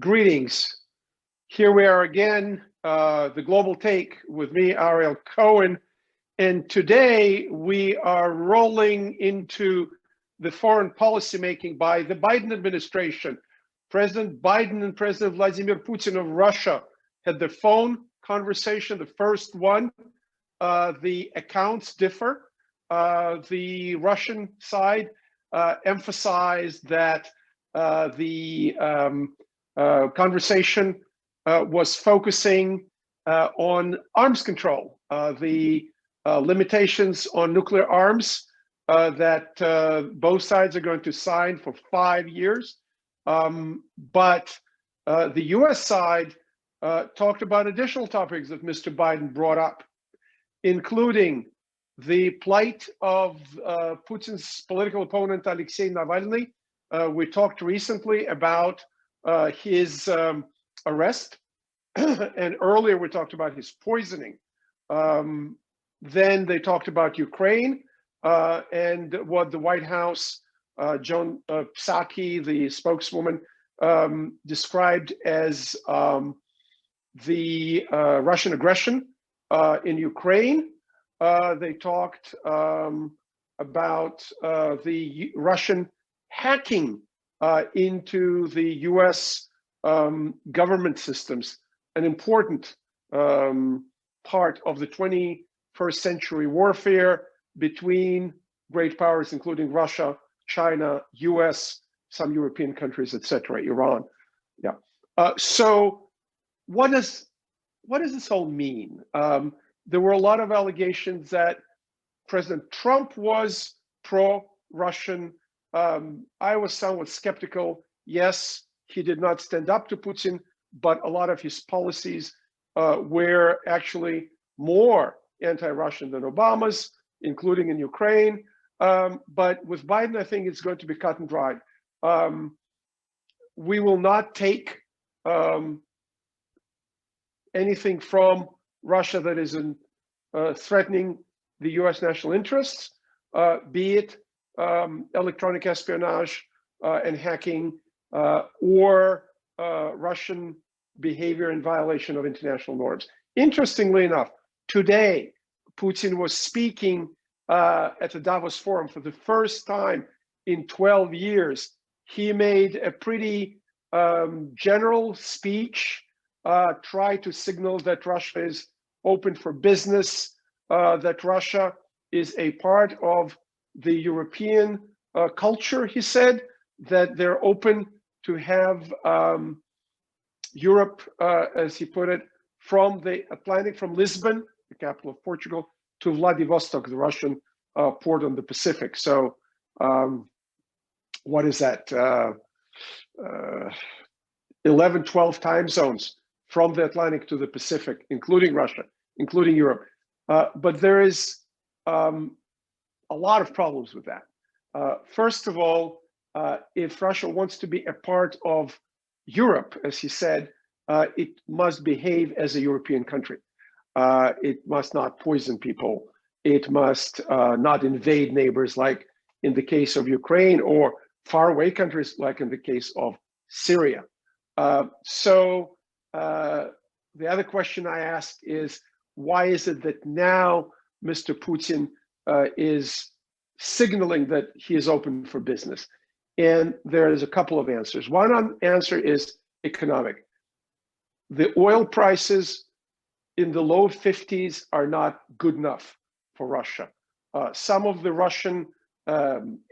Greetings. Here we are again, the Global Take with me, Ariel Cohen. And today we are rolling into the foreign policy making by the Biden administration. President Biden and President Vladimir Putin of Russia had the phone conversation, the first one. The accounts differ. The Russian side emphasized that the conversation was focusing on arms control, the limitations on nuclear arms that both sides are going to sign for 5 years. But the US side talked about additional topics that Mr. Biden brought up, including the plight of Putin's political opponent, Alexei Navalny. We talked recently about his arrest, and earlier we talked about his poisoning. Then they talked about Ukraine and what the White House, Jen Psaki, the spokeswoman, described as the Russian aggression in Ukraine. They talked about the Russian hacking into the US government systems, an important part of the 21st century warfare between great powers, including Russia, China, US, some European countries, etc., Iran. Yeah. So what does this all mean? There were a lot of allegations that President Trump was pro-Russian. I was somewhat skeptical. Yes, he did not stand up to Putin, but a lot of his policies were actually more anti-Russian than Obama's, including in Ukraine. But with Biden, I think it's going to be cut and dried. We will not take anything from Russia that is threatening the US national interests, be it electronic espionage and hacking, or Russian behavior in violation of international norms. Interestingly enough, today, Putin was speaking at the Davos Forum for the first time in 12 years. He made a pretty general speech, tried to signal that Russia is open for business, that Russia is a part of the European culture, he said, that they're open to have Europe, as he put it, from the Atlantic, from Lisbon, the capital of Portugal, to Vladivostok, the Russian port on the Pacific. So what is that? 11, 12 time zones from the Atlantic to the Pacific, including Russia, including Europe. But there is a lot of problems with that. First of all, if Russia wants to be a part of Europe, as he said, it must behave as a European country. It must not poison people. It must not invade neighbors like in the case of Ukraine, or faraway countries like in the case of Syria. So the other question I asked is, why is it that now Mr. Putin is signaling that he is open for business? And there is a couple of answers. One answer is economic. The oil prices in the low 50s are not good enough for Russia. Some of the Russian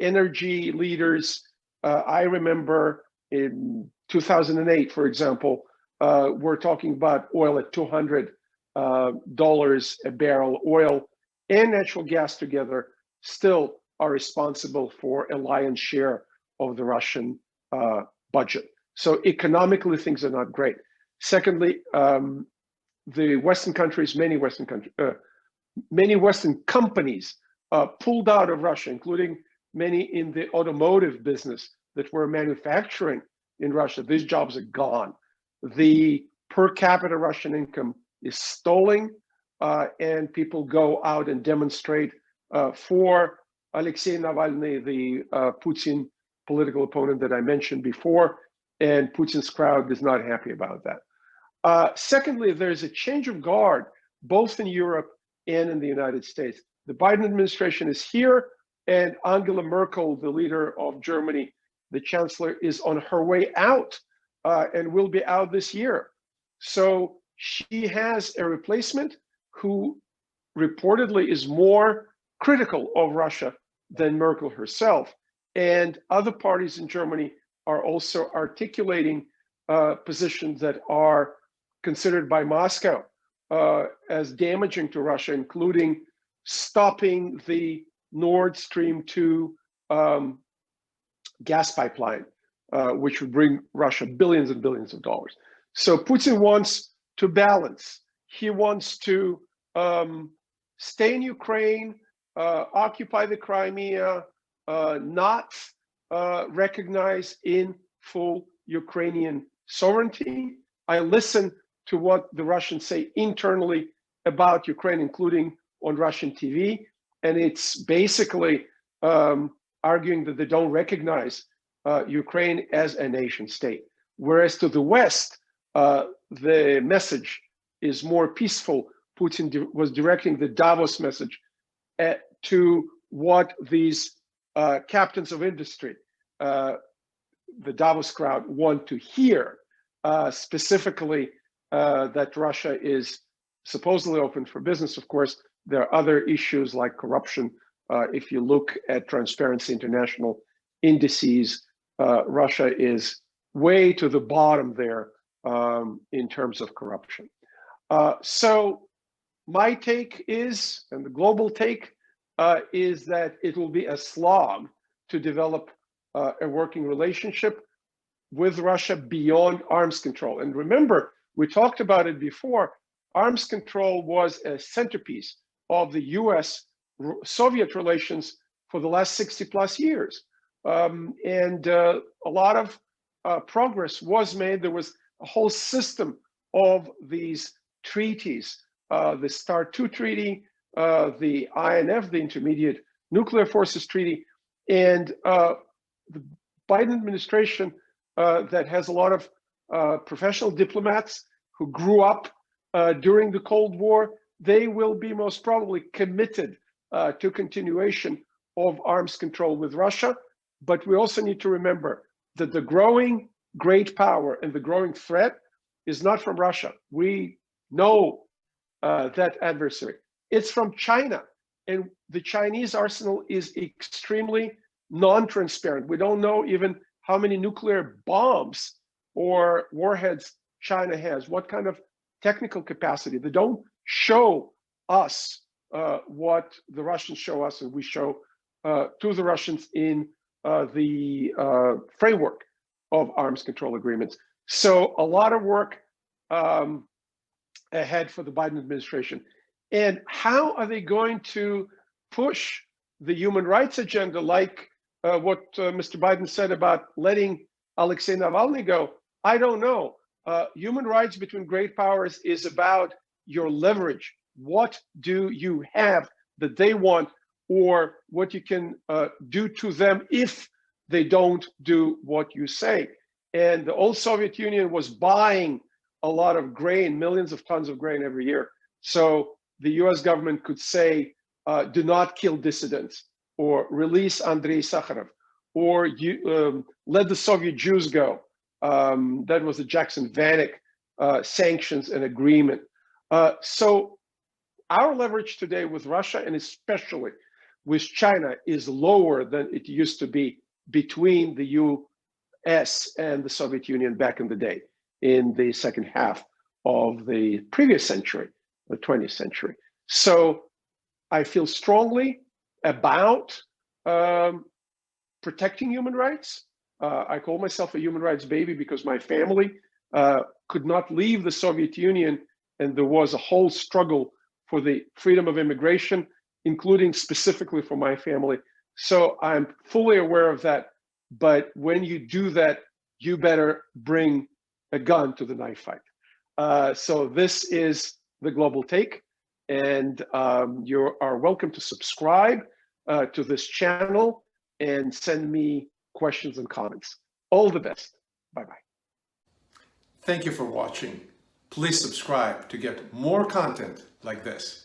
energy leaders, I remember in 2008, for example, were talking about oil at $200 a barrel. Oil and natural gas together still are responsible for a lion's share of the Russian budget. So economically, things are not great. Secondly, the Western countries, many Western companies pulled out of Russia, including many in the automotive business that were manufacturing in Russia. These jobs are gone. The per capita Russian income is stalling, and people go out and demonstrate for Alexei Navalny, the Putin political opponent that I mentioned before, and Putin's crowd is not happy about that. Secondly, there's a change of guard both in Europe and in the United States. The Biden administration is here, and Angela Merkel, the leader of Germany, the chancellor, is on her way out and will be out this year. So she has a replacement who reportedly is more critical of Russia than Merkel herself. And other parties in Germany are also articulating positions that are considered by Moscow as damaging to Russia, including stopping the Nord Stream 2 gas pipeline, which would bring Russia billions and billions of dollars. So Putin wants to balance. He wants to stay in Ukraine, occupy the Crimea, not recognize in full Ukrainian sovereignty. I listen to what the Russians say internally about Ukraine, including on Russian TV, and it's basically arguing that they don't recognize Ukraine as a nation state. Whereas to the West, the message is more peaceful. Putin was directing the Davos message to what these captains of industry, the Davos crowd, want to hear, specifically that Russia is supposedly open for business. Of course, there are other issues like corruption. If you look at Transparency International indices, Russia is way to the bottom there in terms of corruption. So my take is, and the global take is that it will be a slog to develop a working relationship with Russia beyond arms control. And remember, we talked about it before, arms control was a centerpiece of the US-Soviet relations for the last 60 plus years. And a lot of progress was made. There was a whole system of these treaties, the START II treaty, the INF, the Intermediate Nuclear Forces Treaty, and the Biden administration that has a lot of professional diplomats who grew up during the Cold War, they will be most probably committed to continuation of arms control with Russia. But we also need to remember that the growing great power and the growing threat is not from Russia. We know that adversary. It's from China. And the Chinese arsenal is extremely non-transparent. We don't know even how many nuclear bombs or warheads China has, what kind of technical capacity. They don't show us what the Russians show us, and we show to the Russians in the framework of arms control agreements. So a lot of work ahead for the Biden administration. And how are they going to push the human rights agenda, like what Mr. Biden said about letting Alexei Navalny go? I don't know. Human rights between great powers is about your leverage. What do you have that they want, or what you can do to them if they don't do what you say? And the old Soviet Union was buying a lot of grain, millions of tons of grain every year. So the US government could say, do not kill dissidents, or release Andrei Sakharov, or let the Soviet Jews go. That was the Jackson-Vanik sanctions and agreement. So our leverage today with Russia, and especially with China, is lower than it used to be between the US and the Soviet Union back in the day, in the second half of the previous century, the 20th century. So I feel strongly about protecting human rights. I call myself a human rights baby because my family could not leave the Soviet Union, and there was a whole struggle for the freedom of immigration, including specifically for my family. So I'm fully aware of that. But when you do that, you better bring a gun to the knife fight. So this is the global take, and you are welcome to subscribe to this channel and send me questions and comments. All the best. Bye-bye. Thank you for watching. Please subscribe to get more content like this.